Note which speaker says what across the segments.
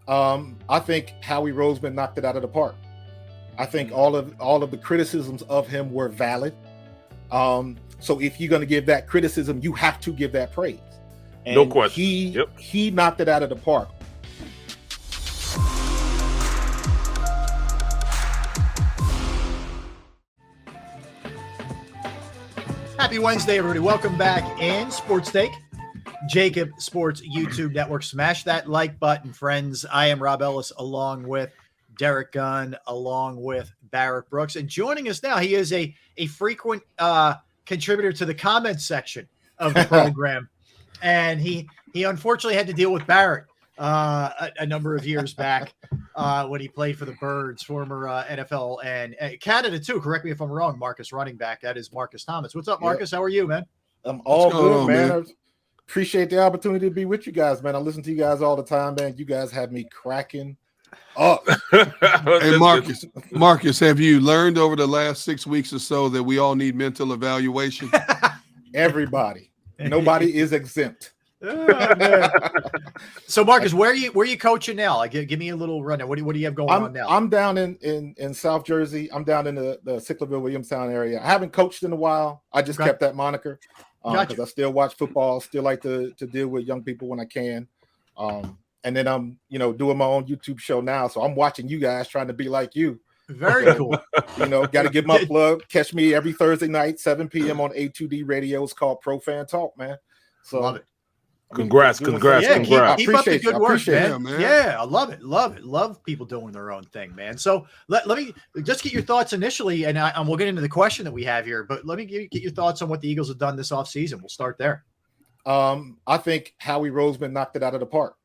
Speaker 1: I think Howie Roseman knocked it out of the park. I think all of the criticisms of him were valid. So if you're going to give that criticism, you have to give that praise.
Speaker 2: No
Speaker 1: And
Speaker 2: question.
Speaker 1: he knocked it out of the park.
Speaker 3: Happy Wednesday, everybody. Welcome back in Sports Take, JAKIB Sports YouTube Network. Smash that like button, friends. I am Rob Ellis along with Derek Gunn, along with Barrett Brooks. And joining us now, he is a frequent contributor to the comments section of the program. And he unfortunately had to deal with Barrett a number of years back when he played for the Birds, former NFL and Canada too. Correct me if I'm wrong, Markus, running back. That is Markus Thomas. What's up, Markus? How are you, man?
Speaker 1: I'm all good, man. I appreciate the opportunity to be with you guys, man. I listen to you guys all the time, man. You guys have me cracking up.
Speaker 4: Hey, Markus, have you learned over the last 6 weeks or so that we all need mental evaluation?
Speaker 1: Everybody. Nobody is exempt.
Speaker 3: Oh, so, Markus, where are you coaching now? Like, give me a little rundown. What do you have going on now?
Speaker 1: I'm down in South Jersey. I'm down in the Sicklerville, Williamstown area. I haven't coached in a while. I just kept that moniker because I still watch football. Still like to deal with young people when I can. And then I'm doing my own YouTube show now. So I'm watching you guys trying to be like you.
Speaker 3: Very cool.
Speaker 1: Got to give my plug. Catch me every Thursday night, 7 p.m. on A2D Radio. It's called Pro Fan Talk, man. So
Speaker 3: love it.
Speaker 2: Congrats.
Speaker 3: Yeah, keep up the good work, man. Yeah, I love it. Love people doing their own thing, man. So let me just get your thoughts initially, and we'll get into the question that we have here, but let me get your thoughts on what the Eagles have done this offseason. We'll start there.
Speaker 1: I think Howie Roseman knocked it out of the park.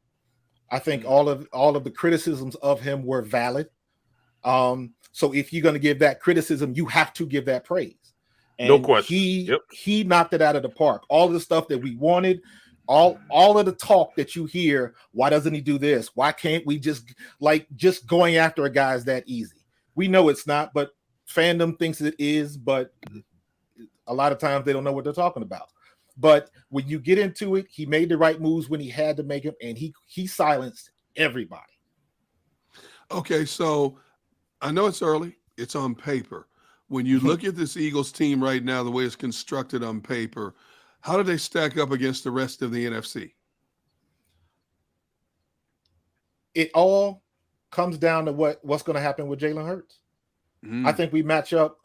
Speaker 1: I think all of the criticisms of him were valid. So if you're going to give that criticism, you have to give that praise. And
Speaker 2: no question.
Speaker 1: He knocked it out of the park. All the stuff that we wanted, all of the talk that you hear, why doesn't he do this? Why can't we just going after a guy is that easy? We know it's not, but fandom thinks it is, but a lot of times they don't know what they're talking about. But when you get into it, he made the right moves when he had to make them, and he silenced everybody.
Speaker 4: Okay, so I know it's early. It's on paper. When you look at this Eagles team right now, the way it's constructed on paper, how do they stack up against the rest of the NFC?
Speaker 1: It all comes down to what's going to happen with Jalen Hurts. I think we match up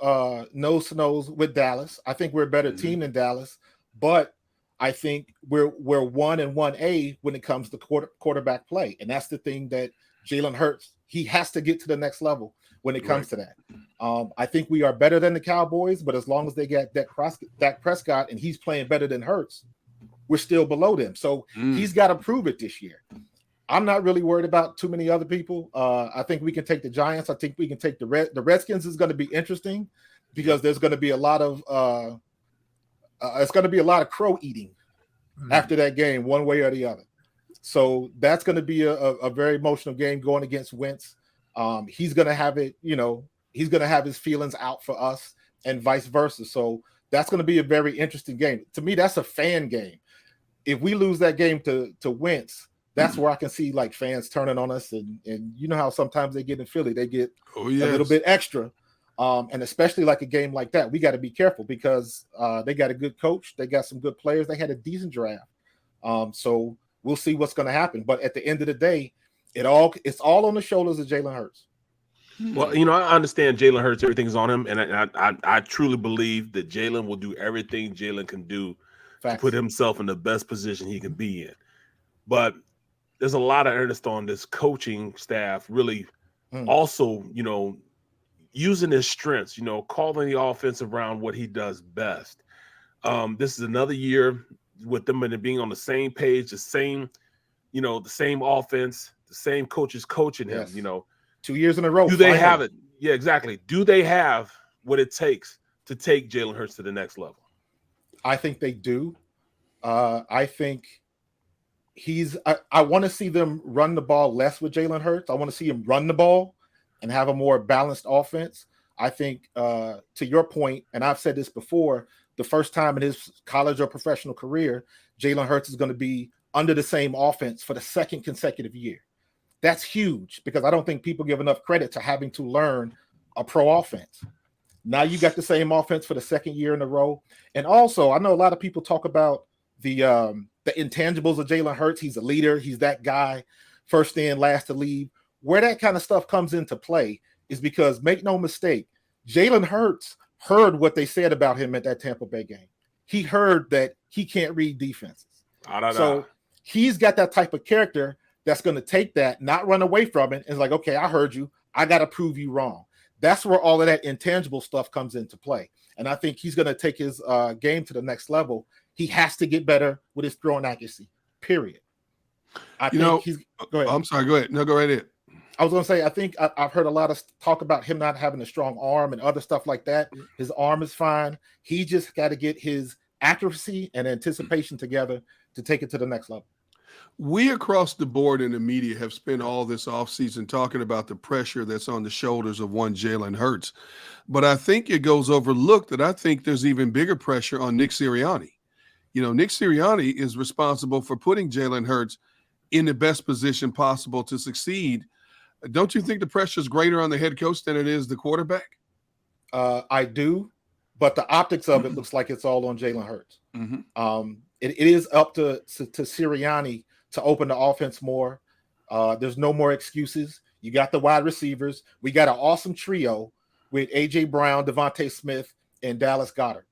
Speaker 1: nose to nose with Dallas. I think we're a better team than Dallas, but I think we're 1 and 1A when it comes to quarterback play, and that's the thing that Jalen Hurts, he has to get to the next level when it comes to that. I think we are better than the Cowboys, but as long as they get Dak Prescott and he's playing better than Hurts, we're still below them. So he's got to prove it this year. I'm not really worried about too many other people. I think we can take the Giants. I think we can take the Redskins. Is going to be interesting because there's going to be a lot of it's going to be a lot of crow eating after that game, one way or the other. So that's going to be a very emotional game going against Wentz. He's going to have it, he's going to have his feelings out for us and vice versa. So that's going to be a very interesting game. To me, that's a fan game. If we lose that game to Wentz, that's where I can see like fans turning on us. And you know how sometimes they get in Philly, they get a little bit extra. And especially like a game like that, we got to be careful because they got a good coach. They got some good players. They had a decent draft. So we'll see what's going to happen. But at the end of the day, it's all on the shoulders of Jalen Hurts.
Speaker 2: Well, I understand Jalen Hurts, everything's on him. And I truly believe that Jalen will do everything Jalen can do to put himself in the best position he can be in. But there's a lot of earnest on this coaching staff really also, using his strengths, calling the offense around what he does best. This is another year with them and being on the same page, the same offense, the same coaches coaching him,
Speaker 1: 2 years in a row.
Speaker 2: Do they have it? Yeah, exactly. Do they have what it takes to take Jalen Hurts to the next level?
Speaker 1: I think they do. I think I want to see them run the ball less with Jalen Hurts. I want to see him run the ball and have a more balanced offense. I think to your point, and I've said this before, the first time in his college or professional career, Jalen Hurts is going to be under the same offense for the second consecutive year. That's huge because I don't think people give enough credit to having to learn a pro offense. Now you got the same offense for the second year in a row. And also, I know a lot of people talk about the intangibles of Jalen Hurts. He's a leader. He's that guy, first in, last to leave. Where that kind of stuff comes into play is because, make no mistake, Jalen Hurts heard what they said about him at that Tampa Bay game. He heard that he can't read defenses. So he's got that type of character that's going to take that, not run away from it, and is like, okay, I heard you. I got to prove you wrong. That's where all of that intangible stuff comes into play. And I think he's going to take his game to the next level. He has to get better with his throwing accuracy, period. Go ahead.
Speaker 4: I'm sorry, go ahead. No, go right ahead.
Speaker 1: I was going to say, I think I've heard a lot of talk about him not having a strong arm and other stuff like that. His arm is fine. He just got to get his accuracy and anticipation together to take it to the next level.
Speaker 4: We across the board in the media have spent all this offseason talking about the pressure that's on the shoulders of one Jalen Hurts. But I think it goes overlooked that I think there's even bigger pressure on Nick Sirianni. Nick Sirianni is responsible for putting Jalen Hurts in the best position possible to succeed. Don't you think the pressure is greater on the head coach than it is the quarterback?
Speaker 1: I do, but the optics of it looks like it's all on Jalen Hurts.
Speaker 4: Mm-hmm.
Speaker 1: It is up to Sirianni to open the offense more. There's no more excuses. You got the wide receivers. We got an awesome trio with A.J. Brown, Devontae Smith, and Dallas Goedert.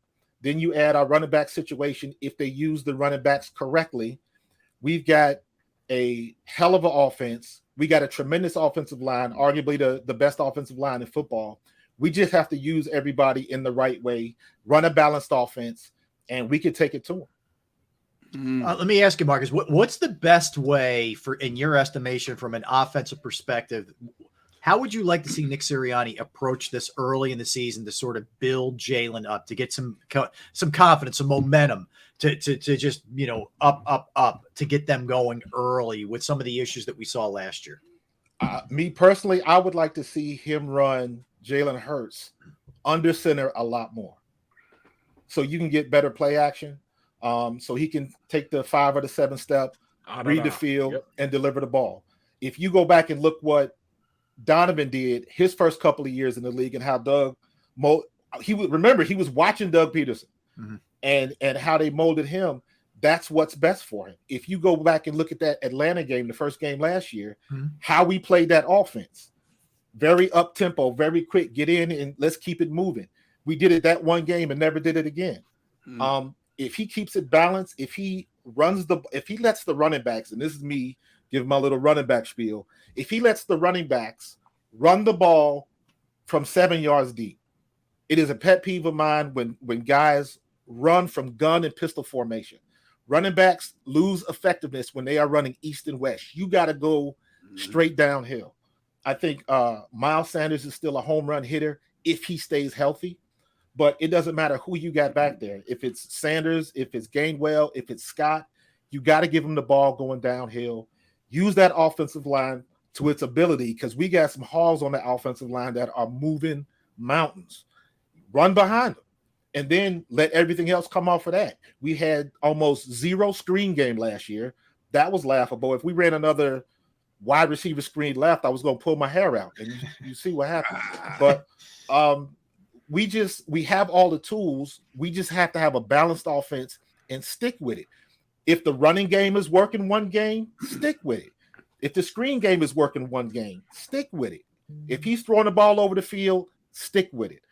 Speaker 1: Then you add our running back situation. If they use the running backs correctly, we've got a hell of an offense. We got a tremendous offensive line, arguably the best offensive line in football. We just have to use everybody in the right way, run a balanced offense, and we can take it to them.
Speaker 3: Let me ask you, Marcus, what's the best way in your estimation, from an offensive perspective? How would you like to see Nick Sirianni approach this early in the season to sort of build Jalen up, to get some confidence, some momentum, to just, up, to get them going early with some of the issues that we saw last year?
Speaker 1: Me personally, I would like to see him run Jalen Hurts under center a lot more, so you can get better play action. So he can take the 5 or the 7 step, read the field, and deliver the ball. If you go back and look what Donovan did his first couple of years in the league and how he was watching Doug Peterson and how they molded him. That's what's best for him. If you go back and look at that Atlanta game, the first game last year, how we played that offense, very up tempo, very quick, get in and let's keep it moving. We did it that one game and never did it again. If he keeps it balanced, if he lets the running backs, and this is me giving my little running back spiel, if he lets the running backs run the ball from 7 yards deep, it is a pet peeve of mine when guys run from gun and pistol formation. Running backs lose effectiveness when they are running east and west. You got to go straight downhill. I think Miles Sanders is still a home run hitter if he stays healthy. But it doesn't matter who you got back there. If it's Sanders, if it's Gainwell, if it's Scott, you got to give him the ball going downhill. Use that offensive line to its ability, because we got some hogs on the offensive line that are moving mountains. Run behind them, and then let everything else come off of that. We had almost 0 screen game last year. That was laughable. If we ran another wide receiver screen left, I was going to pull my hair out, and you see what happened. But we have all the tools. We just have to have a balanced offense and stick with it. If the running game is working one game, stick with it. If the screen game is working one game, stick with it. If he's throwing the ball over the field, stick with it.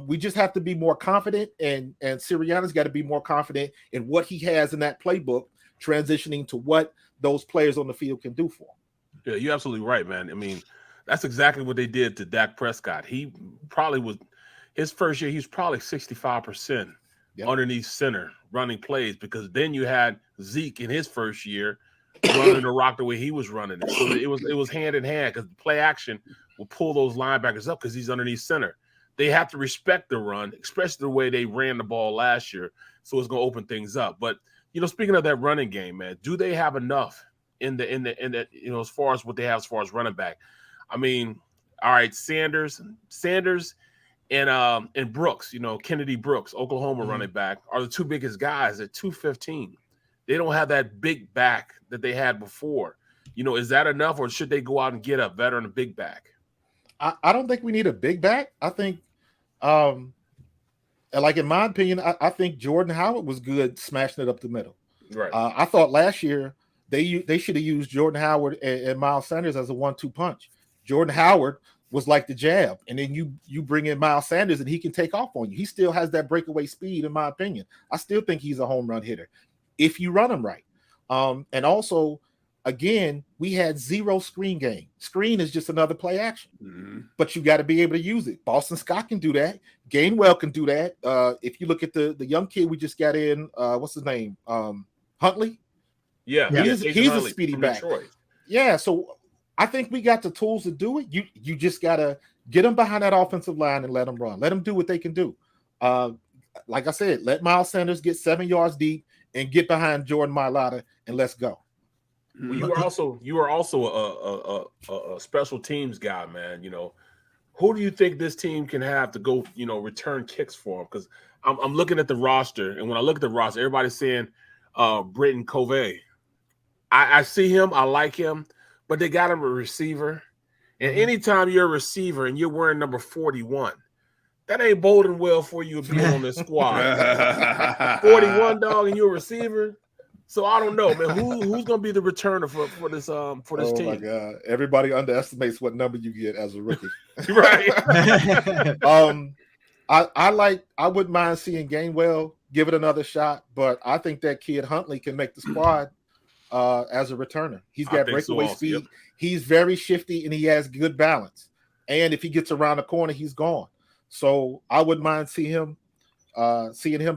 Speaker 1: We just have to be more confident, and Sirianni's got to be more confident in what he has in that playbook, transitioning to what those players on the field can do for him.
Speaker 2: Yeah, you're absolutely right, man. I mean, that's exactly what they did to Dak Prescott. He probably was – his first year, he was probably 65% underneath center running plays, because then you had Zeke in his first year running the rock the way he was running it. So it was hand in hand, because the play action will pull those linebackers up because he's underneath center. They have to respect the run, especially the way they ran the ball last year. So it's going to open things up. But, speaking of that running game, man, do they have enough in the as far as what they have as far as running back? I mean, all right, Sanders and Brooks, Kennedy Brooks, Oklahoma running back, are the 2 biggest guys at 215. They don't have that big back that they had before. Is that enough, or should they go out and get a veteran, a big back?
Speaker 1: I don't think we need a big back. I think, like in my opinion, I think Jordan Howard was good smashing it up the middle.
Speaker 2: Right.
Speaker 1: I thought last year they should have used Jordan Howard and Miles Sanders as a 1-2 punch. Jordan Howard was like the jab, and then you bring in Miles Sanders and he can take off on you. He still has that breakaway speed, in my opinion. I still think he's a home run hitter if you run him right. And also, again, we had 0 screen game. Screen is just another play action, but you got to be able to use it. Boston Scott can do that. Gainwell can do that. If you look at the young kid we just got in, what's his name? Huntley.
Speaker 2: Yeah,
Speaker 1: he's a speedy back. Detroit. Yeah, so I think we got the tools to do it. You just got to get them behind that offensive line and let them run. Let them do what they can do. Like I said, let Miles Sanders get 7 yards deep and get behind Jordan Mailata and let's go.
Speaker 2: Well, you are also a special teams guy, man. Who do you think this team can have to go, return kicks for them? Because I'm looking at the roster, and when I look at the roster, everybody's saying Britton Covey. I see him, I like him, but they got him a receiver. And anytime you're a receiver and you're wearing number 41, that ain't boding well for you to be on this squad. 41, dog, and you're a receiver. So I don't know, man. Who's gonna be the returner for this team?
Speaker 1: Oh my God! Everybody underestimates what number you get as a rookie,
Speaker 2: right?
Speaker 1: I wouldn't mind seeing Gainwell give it another shot, but I think that kid Huntley can make the squad as a returner. He's got breakaway speed. Yep. He's very shifty and he has good balance. And if he gets around the corner, he's gone. So I wouldn't mind seeing him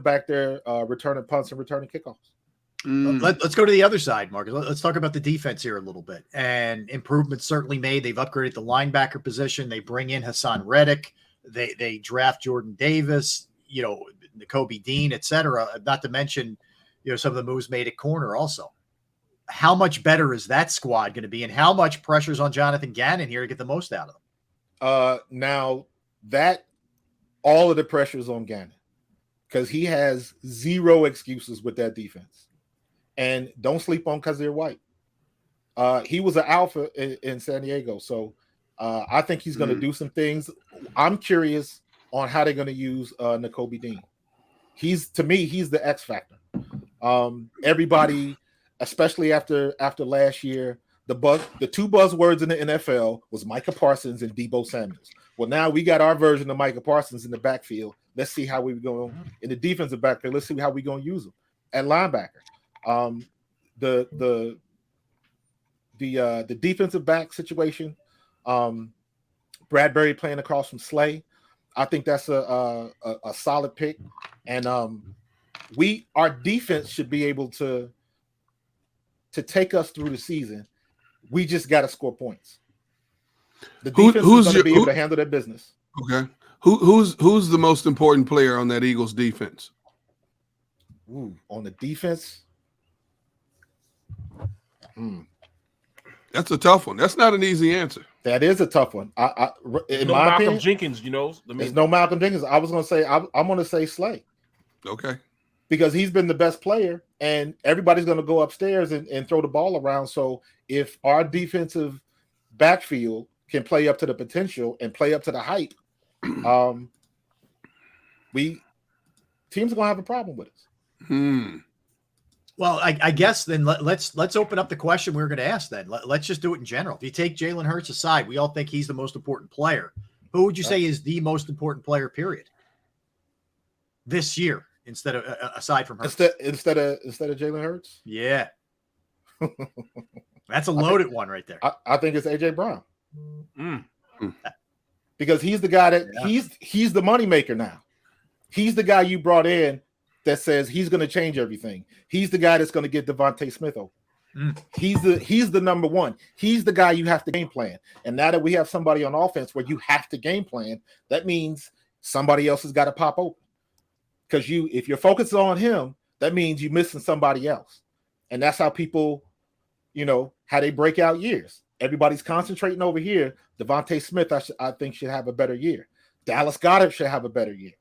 Speaker 1: back there returning punts and returning kickoffs.
Speaker 3: Let's go to the other side, Marcus. Let's talk about the defense here a little bit. And improvements certainly made. They've upgraded the linebacker position. They bring in Hassan Reddick. They draft Jordan Davis, Nakobe Dean, et cetera. Not to mention, some of the moves made at corner also. How much better is that squad going to be? And how much pressure's on Jonathan Gannon here to get the most out of them?
Speaker 1: Now that all of the pressure is on Gannon because he has 0 excuses with that defense. And don't sleep on Kazir White. He was an alpha in San Diego. So I think he's going to do some things. I'm curious on how they're going to use Nakobe Dean. To me, he's the X factor. Everybody, especially after last year, the 2 buzzwords in the NFL was Micah Parsons and Deebo Samuels. Well, now we got our version of Micah Parsons in the backfield. Let's see how we're going in the defensive backfield. Let's see how we're going to use them at linebacker. The defensive back situation, Bradbury playing across from Slay. I think that's a solid pick, and our defense should be able to take us through the season. We just got to score points. The defense is going to be able to handle their business.
Speaker 4: Okay, who's the most important player on that Eagles defense?
Speaker 1: On the defense.
Speaker 4: That's a tough one. That's not an easy answer.
Speaker 1: That is a tough one. In my
Speaker 2: Malcolm
Speaker 1: opinion,
Speaker 2: Jenkins,
Speaker 1: there's no Malcolm Jenkins. I was going to say I'm going to say Slay.
Speaker 4: Okay.
Speaker 1: Because he's been the best player, and everybody's going to go upstairs and throw the ball around. So if our defensive backfield can play up to the potential and play up to the hype, teams are going to have a problem with us.
Speaker 3: Well, I guess then let's open up the question we were going to ask then. Let's just do it in general. If you take Jalen Hurts aside, we all think he's the most important player. Who would you say is the most important player, period, this year aside from Hurts?
Speaker 1: Instead of Jalen Hurts?
Speaker 3: Yeah. That's a loaded one right there.
Speaker 1: I think it's A.J. Brown. Because he's the guy that he's the moneymaker now. He's the guy you brought in that says he's going to change everything. He's the guy that's going to get Devontae Smith open. He's the number one. He's the guy you have to game plan. And now that we have somebody on offense where you have to game plan, that means somebody else has got to pop open. Because if you're focused on him, that means you're missing somebody else. And that's how people, how they break out years. Everybody's concentrating over here. Devontae Smith, I think, should have a better year. Dallas Goedert should have a better year.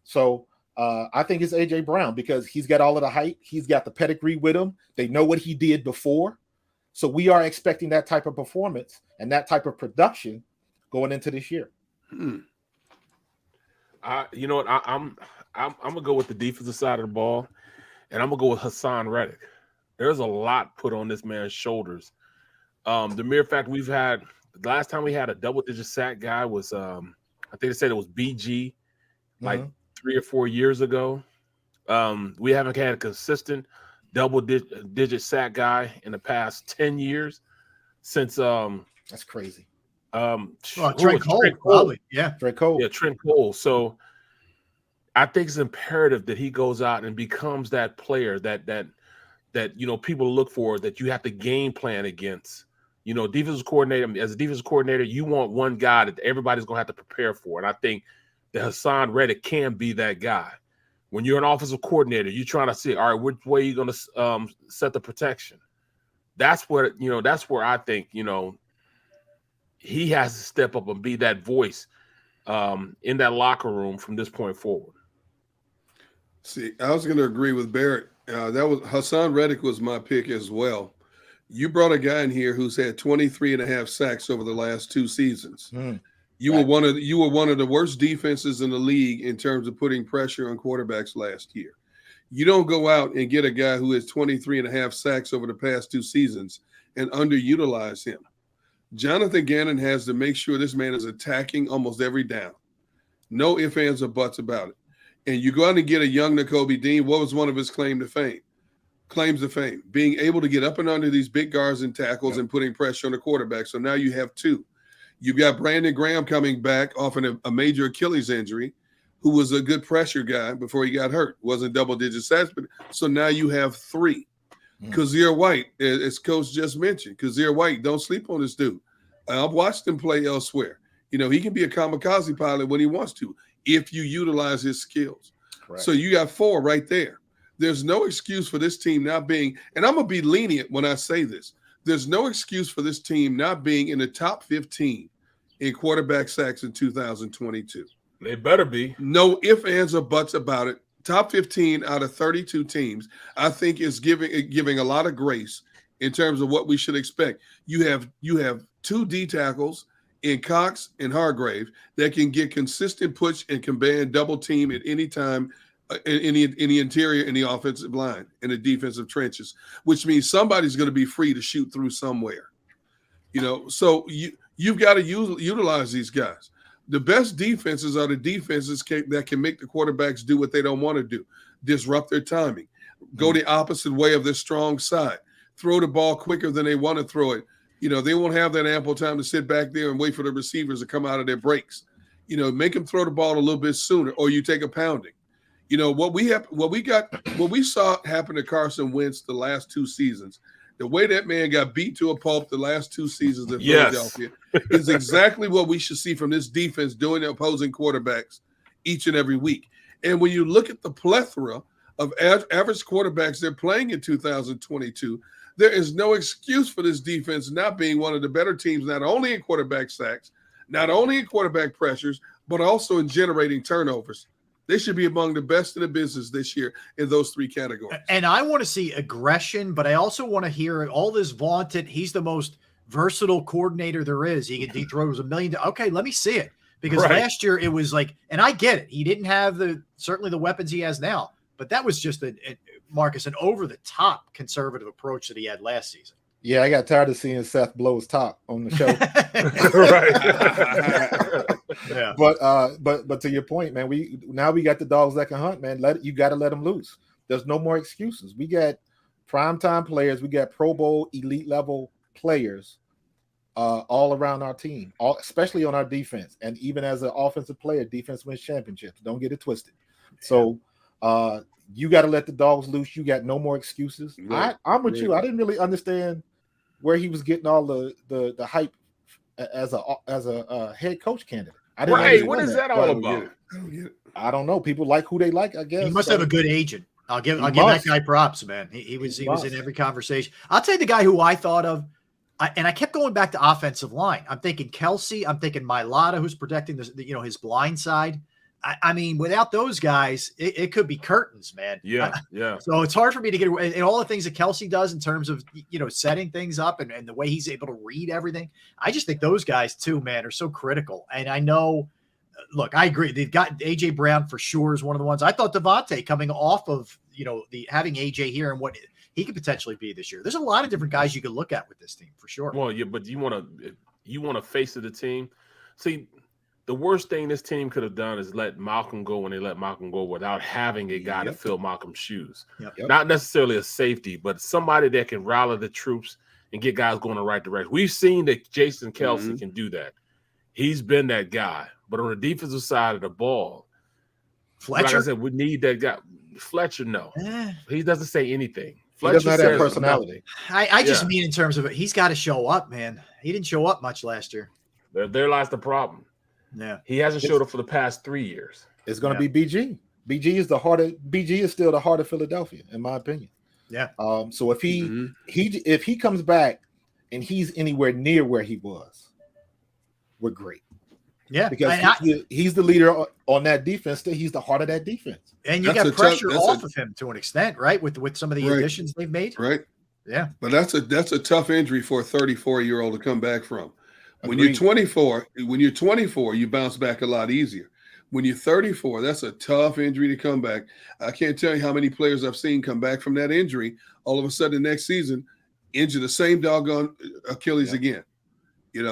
Speaker 1: So I think it's A.J. Brown because he's got all of the hype. He's got the pedigree with him. They know what he did before. So we are expecting that type of performance and that type of production going into this year.
Speaker 2: You know what? I'm gonna go with the defensive side of the ball, and I'm gonna go with Hassan Reddick. There's a lot put on this man's shoulders. The mere fact the last time we had a double-digit sack guy was I think they said it was BG, like 3 or 4 years ago. We haven't had a consistent double-digit sack guy in the past 10 years since
Speaker 1: that's crazy.
Speaker 3: Trent Cole, probably. Yeah,
Speaker 1: Trent Cole.
Speaker 2: Yeah, Trent Cole. So I think it's imperative that he goes out and becomes that player that people look for, that you have to game plan against. Defensive coordinator, as a defensive coordinator, you want one guy that everybody's gonna have to prepare for. And I think that Hassan Reddick can be that guy. When you're an offensive coordinator, you're trying to see, all right, which way you're gonna set the protection. That's where I think, he has to step up and be that voice in that locker room from this point forward.
Speaker 4: See, I was going to agree with Barrett. Hassan Reddick was my pick as well. You brought a guy in here who's had 23.5 sacks over the last 2 seasons. You were one of the worst defenses in the league in terms of putting pressure on quarterbacks last year. You don't go out and get a guy who has 23.5 sacks over the past 2 seasons and underutilize him. Jonathan Gannon has to make sure this man is attacking almost every down. No ifs, ands, or buts about it. And you go out and get a young Nakobe Dean. What was one of his claims to fame? Being able to get up and under these big guards and tackles and putting pressure on the quarterback. So now you have 2. You've got Brandon Graham coming back off a major Achilles injury, who was a good pressure guy before he got hurt. Wasn't double-digit sacks, but so now you have 3. Kazir White, as Coach just mentioned, Kazir White, don't sleep on this dude. I've watched him play elsewhere. He can be a kamikaze pilot when he wants to, if you utilize his skills. Correct. So you got 4 right there. There's no excuse for this team not being, and I'm going to be lenient when I say this, there's no excuse for this team not being in the top 15 in quarterback sacks in 2022.
Speaker 2: They better be.
Speaker 4: No ifs, ands, or buts about it. Top 15 out of 32 teams, I think, is giving a lot of grace in terms of what we should expect. You have 2 D tackles in Cox and Hargrave that can get consistent push and command double team at any time in the interior, in the offensive line, in the defensive trenches, which means somebody's going to be free to shoot through somewhere. So you've got to utilize these guys. The best defenses are the defenses that can make the quarterbacks do what they don't want to do, disrupt their timing, go the opposite way of their strong side, throw the ball quicker than they want to throw it. They won't have that ample time to sit back there and wait for the receivers to come out of their breaks. Make them throw the ball a little bit sooner, or you take a pounding. What we saw happen to Carson Wentz the last 2 seasons, the way that man got beat to a pulp the last 2 seasons in Philadelphia is exactly what we should see from this defense doing to opposing quarterbacks each and every week. And when you look at the plethora of average quarterbacks they're playing in 2022, there is no excuse for this defense not being one of the better teams, not only in quarterback sacks, not only in quarterback pressures, but also in generating turnovers. They should be among the best in the business this year in those 3 categories.
Speaker 3: And I want to see aggression, but I also want to hear all this vaunted, he's the most versatile coordinator there is. He throws $1 million. Okay, let me see it. Because last year it was like, and I get it, he didn't have certainly the weapons he has now, but that was just Marcus, an over-the-top conservative approach that he had last season.
Speaker 1: Yeah, I got tired of seeing Seth blow his top on the show.
Speaker 3: Yeah.
Speaker 1: But to your point, man, we got the dogs that can hunt, man. You got to let them loose. There's no more excuses. We got primetime players. We got Pro Bowl elite level players all around our team, especially on our defense. And even as an offensive player, defense wins championships. Don't get it twisted. So you got to let the dogs loose. You got no more excuses. Right. I'm with you. I didn't really understand where he was getting all the hype as a head coach candidate.
Speaker 2: What is that all about?
Speaker 1: I don't know. People like who they like, I guess.
Speaker 3: He must have a good agent. I'll give that guy props, man. He was in every conversation. I'll tell you the guy who I thought of, and I kept going back to offensive line. I'm thinking Kelsey. I'm thinking Mailata, who's protecting his blind side. I mean, without those guys, it could be curtains, man.
Speaker 2: Yeah.
Speaker 3: So it's hard for me to get away. And all the things that Kelsey does in terms of, setting things up and the way he's able to read everything. I just think those guys too, man, are so critical. And I know, look, I agree. They've got AJ Brown for sure is one of the ones. I thought Devontae coming off of, having AJ here and what he could potentially be this year. There's a lot of different guys you could look at with this team for sure.
Speaker 2: Well, yeah, but you want to face of the team. See, the worst thing this team could have done is let Malcolm go when they let Malcolm go without having a guy to fill Malcolm's shoes.
Speaker 3: Yep.
Speaker 2: Not necessarily a safety, but somebody that can rally the troops and get guys going the right direction. We've seen that Jason Kelsey can do that. He's been that guy. But on the defensive side of the ball,
Speaker 3: Fletcher,
Speaker 2: like I said, we need that guy. Fletcher, no. He doesn't say anything.
Speaker 1: He doesn't have that personality.
Speaker 3: I just mean in terms of it, he's got to show up, man. He didn't show up much last year.
Speaker 2: There lies the problem.
Speaker 3: Yeah,
Speaker 2: he hasn't showed up for the past 3 years.
Speaker 1: It's going to be BG. BG is still the heart of Philadelphia, in my opinion.
Speaker 3: Yeah.
Speaker 1: So if he comes back and he's anywhere near where he was, we're great.
Speaker 3: Yeah,
Speaker 1: because he's the leader on that defense. He's the heart of that defense,
Speaker 3: and you got pressure off of him to an extent, right? With some of the additions they've made,
Speaker 4: right?
Speaker 3: Yeah,
Speaker 4: but that's a tough injury for a 34-year-old to come back from. When you're 24, you bounce back a lot easier. When you're 34, that's a tough injury to come back. I can't tell you how many players I've seen come back from that injury. All of a sudden, next season, injure the same doggone Achilles again.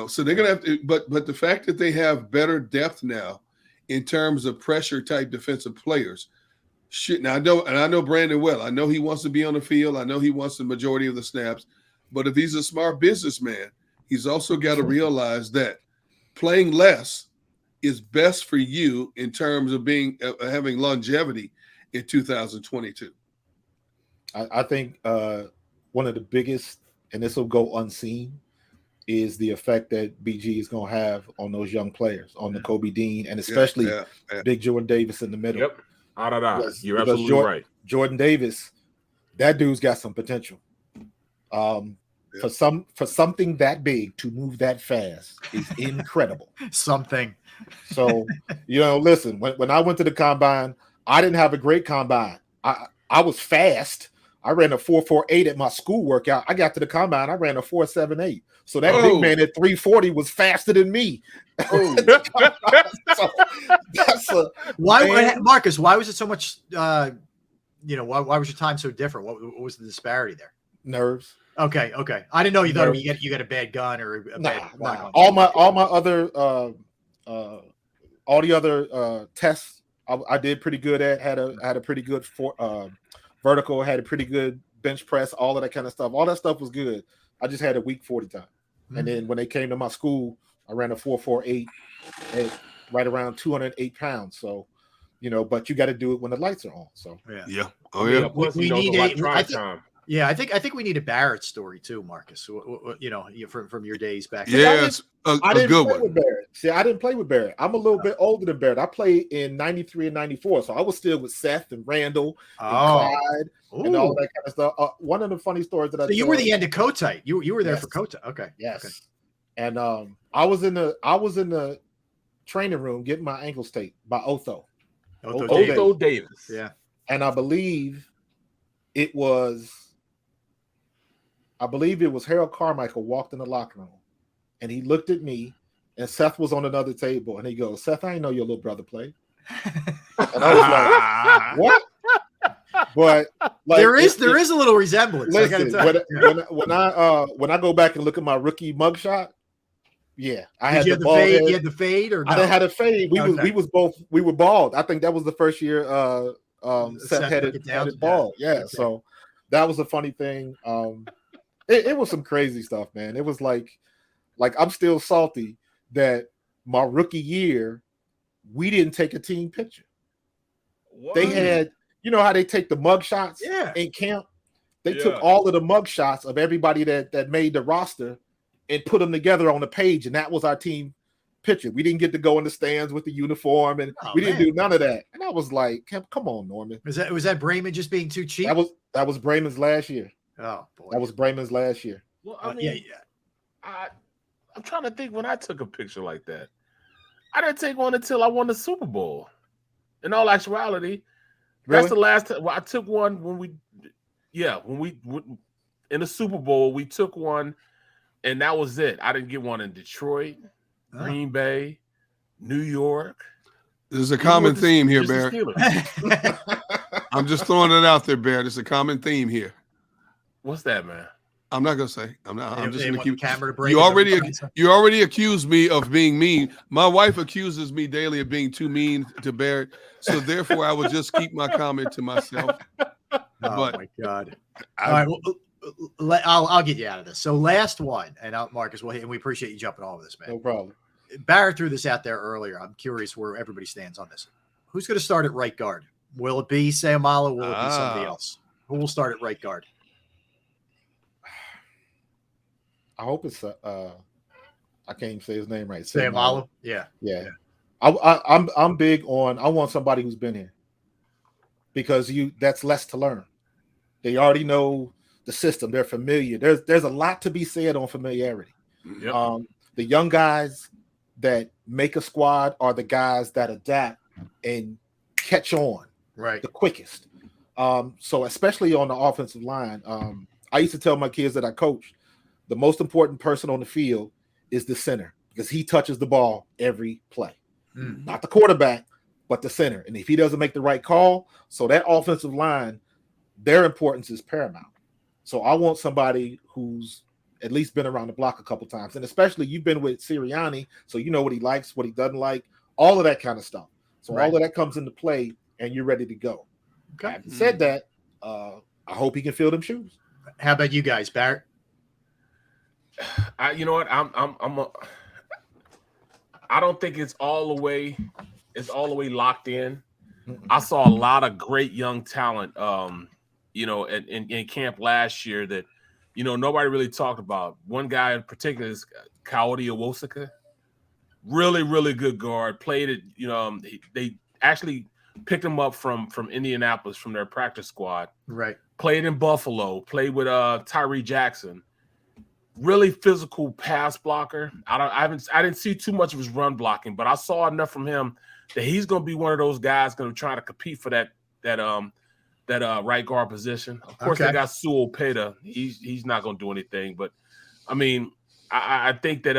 Speaker 4: So they're gonna have to. But the fact that they have better depth now, in terms of pressure type defensive players, now I know Brandon well. I know he wants to be on the field. I know he wants the majority of the snaps. But if he's a smart businessman, he's also got to realize that playing less is best for you in terms of having longevity in 2022.
Speaker 1: I think one of the biggest, and this will go unseen, is the effect that BG is going to have on those young players, on the Kobe Dean, and especially Big Jordan Davis in the middle.
Speaker 2: Yep. You're absolutely right.
Speaker 1: Jordan Davis, that dude's got some potential. For something that big to move that fast is incredible.
Speaker 3: Something.
Speaker 1: So, listen, when I went to the combine, I didn't have a great combine. I was fast. I ran a 4.48 at my school workout. I got to the combine, I ran a 4.78. So that big man at 340 was faster than me. So
Speaker 3: Marcus, why was it so much why was your time so different? What was the disparity there?
Speaker 1: Nerves.
Speaker 3: Okay. I didn't know you thought you got a bad gun or a bad gun.
Speaker 1: All my other all the other tests I did pretty good at. Had a pretty good vertical. Had a pretty good bench press. All of that kind of stuff. All that stuff was good. I just had a weak 40 time. And then when they came to my school, I ran a 4.48 at right around 208 pounds. So, but you got to do it when the lights are on. So
Speaker 4: yeah. Oh yeah.
Speaker 3: We need I think we need a Barrett story too, Marcus. From your days back.
Speaker 4: Yes,
Speaker 1: I didn't play with Barrett. See, I didn't play with Barrett. I'm a little bit older than Barrett. I played in '93 and '94, so I was still with Seth and Randall and Clyde and all that kind of stuff. One of the funny stories that
Speaker 3: you were the end of Kotite. You were there for Kotite. Okay.
Speaker 1: Yes.
Speaker 3: Okay.
Speaker 1: And I was in the training room getting my ankles taped by Otho
Speaker 2: Davis.
Speaker 3: Yeah.
Speaker 1: And I believe it was Harold Carmichael walked in the locker room, and he looked at me, and Seth was on another table, and he goes, "Seth, I didn't know your little brother played." And I was like, "What?" But
Speaker 3: there is a little resemblance.
Speaker 1: Listen, when I go back and look at my rookie mugshot, I had the bald head.
Speaker 3: You had the fade, or no?
Speaker 1: I didn't have a fade. We were bald. I think that was the first year Seth had it bald. Yeah, so that was a funny thing. It was some crazy stuff, man. It was like I'm still salty that my rookie year we didn't take a team picture. What? They had, how they take the mug shots in camp? They took all of the mug shots of everybody that made the roster and put them together on the page, and that was our team picture. We didn't get to go in the stands with the uniform, and we didn't do none of that. And I was like, come on, Norman.
Speaker 3: Was that Brayman just being too cheap?
Speaker 1: That was Brayman's last year.
Speaker 3: Oh boy,
Speaker 1: that was Brayman's last year.
Speaker 2: Well, I mean, I'm trying to think when I took a picture like that. I didn't take one until I won the Super Bowl. In all actuality,
Speaker 1: Really?
Speaker 2: that's the last time. Well, I took one when we in the Super Bowl, we took one, and that was it. I didn't get one in Detroit, Green Bay, New York.
Speaker 4: There's a common theme here, Barrett. I'm just throwing it out there, Barrett. There's a common theme here.
Speaker 2: What's that, man?
Speaker 4: I'm not gonna say. I'm just gonna keep.
Speaker 3: Camera to break.
Speaker 4: You already accused me of being mean. My wife accuses me daily of being too mean to Barrett. So therefore, I will just keep my comment to myself.
Speaker 3: My God! All right, well, I'll get you out of this. So last one, and Marcus, and we appreciate you jumping all over this, man.
Speaker 1: No problem.
Speaker 3: Barrett threw this out there earlier. I'm curious where everybody stands on this. Who's going to start at right guard? Will it be Sayamalo? Will it be somebody else? Who will start at right guard?
Speaker 1: I hope it's I can't even say his name right.
Speaker 3: Sayamalo? Yeah.
Speaker 1: I'm big on. I want somebody who's been here because that's less to learn. They already know the system. They're familiar. There's a lot to be said on familiarity.
Speaker 2: Yep.
Speaker 1: The young guys that make a squad are the guys that adapt and catch on the quickest. So especially on the offensive line, I used to tell my kids that I coach, the most important person on the field is the center because he touches the ball every play. Not the quarterback, but the center. And if he doesn't make the right call, so that offensive line, their importance is paramount. So I want somebody who's at least been around the block a couple times. And especially you've been with Sirianni, so you know what he likes, what he doesn't like, all of that kind of stuff. So all of that comes into play and you're ready to go. Okay. Having said that, I hope he can fill them shoes.
Speaker 3: How about you guys, Barrett?
Speaker 2: You know what? I don't think it's all the way locked in. I saw a lot of great young talent, in camp last year that, nobody really talked about. One guy in particular is Coyote Owosika. Really, really good guard. Played it, they actually picked him up from Indianapolis from their practice squad.
Speaker 3: Right.
Speaker 2: Played in Buffalo. Played with Tyree Jackson. Really physical pass blocker. I didn't see too much of his run blocking, but I saw enough from him that he's going to be one of those guys going to try to compete for that right guard position. Of course, they got Sewell Peta. He's not going to do anything, but I mean, I think that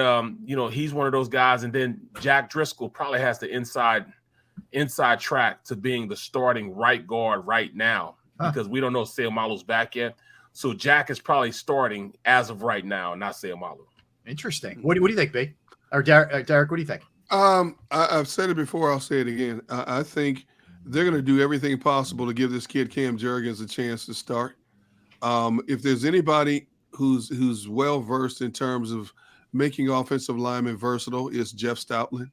Speaker 2: he's one of those guys. And then Jack Driscoll probably has the inside track to being the starting right guard right now because we don't know Sayamalo's back yet. So Jack is probably starting as of right now, not Sayamalo.
Speaker 3: Interesting. What do you think, B? Or Derek, what do you think?
Speaker 4: I've said it before. I'll say it again. I think they're going to do everything possible to give this kid Cam Jurgens a chance to start. If there's anybody who's well versed in terms of making offensive linemen versatile, it's Jeff Stoutland.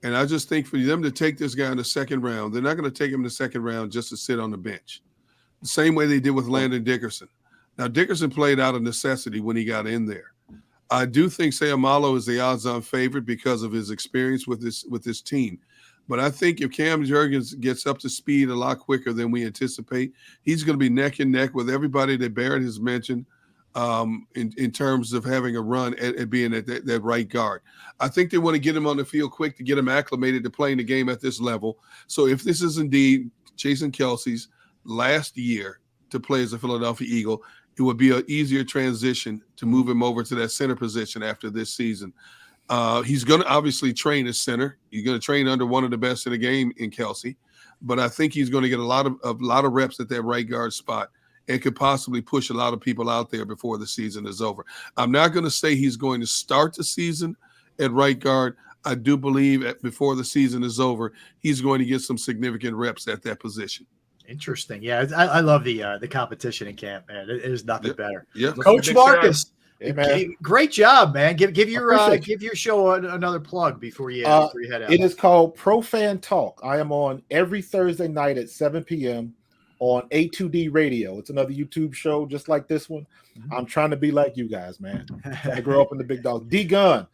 Speaker 4: And I just think for them to take this guy in the second round, they're not going to take him in the second round just to sit on the bench. The same way they did with Landon Dickerson. Now, Dickerson played out of necessity when he got in there. I do think Sayamalo is the odds-on favorite because of his experience with this team. But I think if Cam Jurgens gets up to speed a lot quicker than we anticipate, he's going to be neck and neck with everybody that Barrett has mentioned in terms of having a run at being at that right guard. I think they want to get him on the field quick to get him acclimated to playing the game at this level. So if this is indeed Jason Kelce's last year to play as a Philadelphia Eagle, it would be an easier transition to move him over to that center position after this season. He's going to obviously train as center. He's going to train under one of the best in the game in Kelce, but I think he's going to get a lot of reps at that right guard spot and could possibly push a lot of people out there before the season is over. I'm not going to say he's going to start the season at right guard. I do believe before the season is over, he's going to get some significant reps at that position.
Speaker 3: Interesting. Yeah, I love the competition in camp, man. It is nothing better.
Speaker 4: Yeah,
Speaker 3: Coach Markus,
Speaker 1: hey,
Speaker 3: great job, man. Give your show another plug before you head out.
Speaker 1: It is called Pro Fan Talk. I am on every Thursday night at 7 p.m. on A2D Radio. It's another YouTube show just like this one. I'm trying to be like you guys, man. Trying to grow up in the big dogs. D-Gun,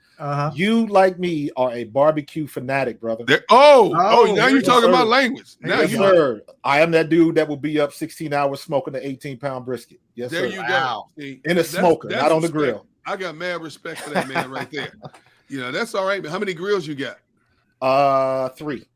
Speaker 1: you, like me, are a barbecue fanatic, brother.
Speaker 4: Now you're talking about language. Now
Speaker 1: sir. I am that dude that will be up 16 hours smoking an 18-pound brisket. Yes,
Speaker 4: there
Speaker 1: sir.
Speaker 4: You go. See,
Speaker 1: in a smoker, not on the grill.
Speaker 4: I got mad respect for that man right there. That's all right. But how many grills you got?
Speaker 1: 3.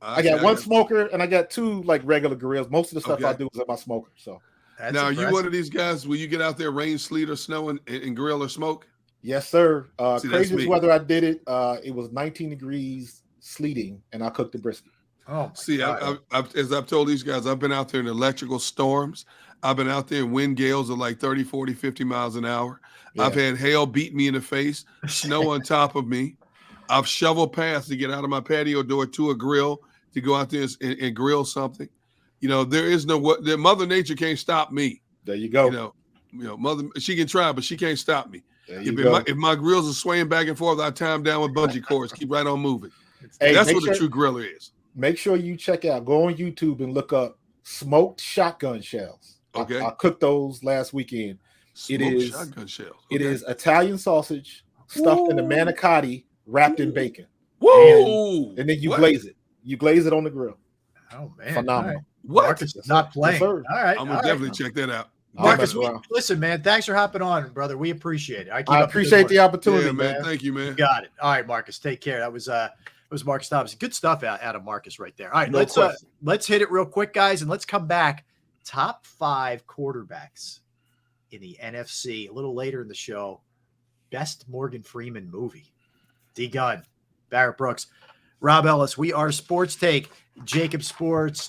Speaker 1: I got one smoker and I got 2 like regular grills. Most of the stuff I do is at my smoker. So
Speaker 3: That's
Speaker 4: now,
Speaker 3: impressive.
Speaker 4: are you one of these guys where you get out there, rain, sleet, or snow, and grill or smoke?
Speaker 1: Yes, sir.
Speaker 4: See,
Speaker 1: Craziest weather I did it. It was 19 degrees sleeting, and I cooked the brisket.
Speaker 3: Oh,
Speaker 4: see, as I've told these guys, I've been out there in electrical storms. I've been out there in wind gales of like 30, 40, 50 miles an hour. Yeah. I've had hail beat me in the face, snow on top of me. I've shoveled paths to get out of my patio door to a grill to go out there and grill something. You know, there is no what. Mother Nature can't stop me.
Speaker 1: There you go.
Speaker 4: You know, Mother, she can try, but she can't stop me.
Speaker 1: If
Speaker 4: my grills are swaying back and forth, I tie them down with bungee cords. Keep right on moving.
Speaker 1: Hey,
Speaker 4: that's what a true griller is.
Speaker 1: Make sure you check out. Go on YouTube and look up smoked shotgun shells.
Speaker 4: Okay,
Speaker 1: I cooked those last weekend.
Speaker 4: Smoked shotgun shells. Okay.
Speaker 1: It is Italian sausage stuffed in a manicotti, wrapped in bacon.
Speaker 4: Whoa!
Speaker 1: And then you glaze it. You glaze it on the grill.
Speaker 3: Oh man,
Speaker 1: phenomenal!
Speaker 3: Right. What? Markus is not playing. Yes, all right,
Speaker 4: I'm gonna definitely check that out.
Speaker 3: Markus, listen, man. Thanks for hopping on, brother. We appreciate it.
Speaker 1: I appreciate the opportunity,
Speaker 4: yeah, man. Thank you, man.
Speaker 3: You got it. All right, Markus. Take care. That was Markus Thomas. Good stuff out of Markus right there. All right, let's hit it real quick, guys, and let's come back. Top 5 quarterbacks in the NFC. A little later in the show. Best Morgan Freeman movie. D Gunn, Barrett Brooks, Rob Ellis. We are Sports Take, JAKIB Sports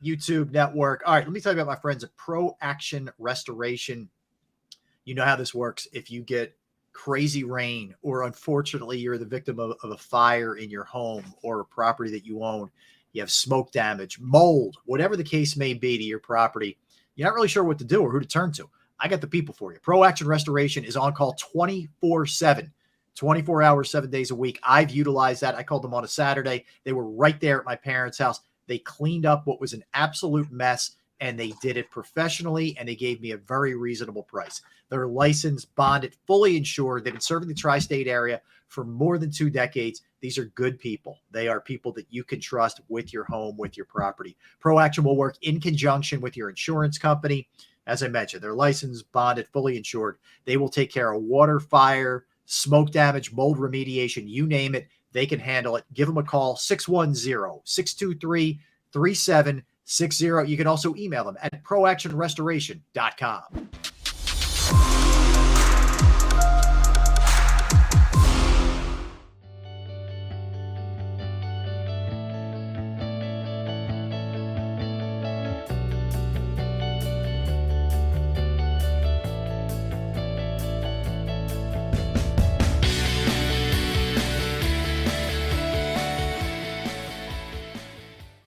Speaker 3: YouTube Network. All right, let me tell you about my friends at Pro Action Restoration. You know how this works. If you get crazy rain, or unfortunately you're the victim of a fire in your home or a property that you own, you have smoke damage, mold, whatever the case may be to your property, you're not really sure what to do or who to turn to. I got the people for you. Pro Action Restoration is on call 24/7, 24 hours, 7 days a week. I've utilized that. I called them on a Saturday. They were right there at my parents' house. They cleaned up what was an absolute mess, and they did it professionally, and they gave me a very reasonable price. They're licensed, bonded, fully insured. They've been serving the tri-state area for more than 2 decades. These are good people. They are people that you can trust with your home, with your property. Pro Action will work in conjunction with your insurance company. As I mentioned, they're licensed, bonded, fully insured. They will take care of water, fire, smoke damage, mold remediation, you name it. They can handle it. Give them a call, 610-623-3760. You can also email them at proactionrestoration.com.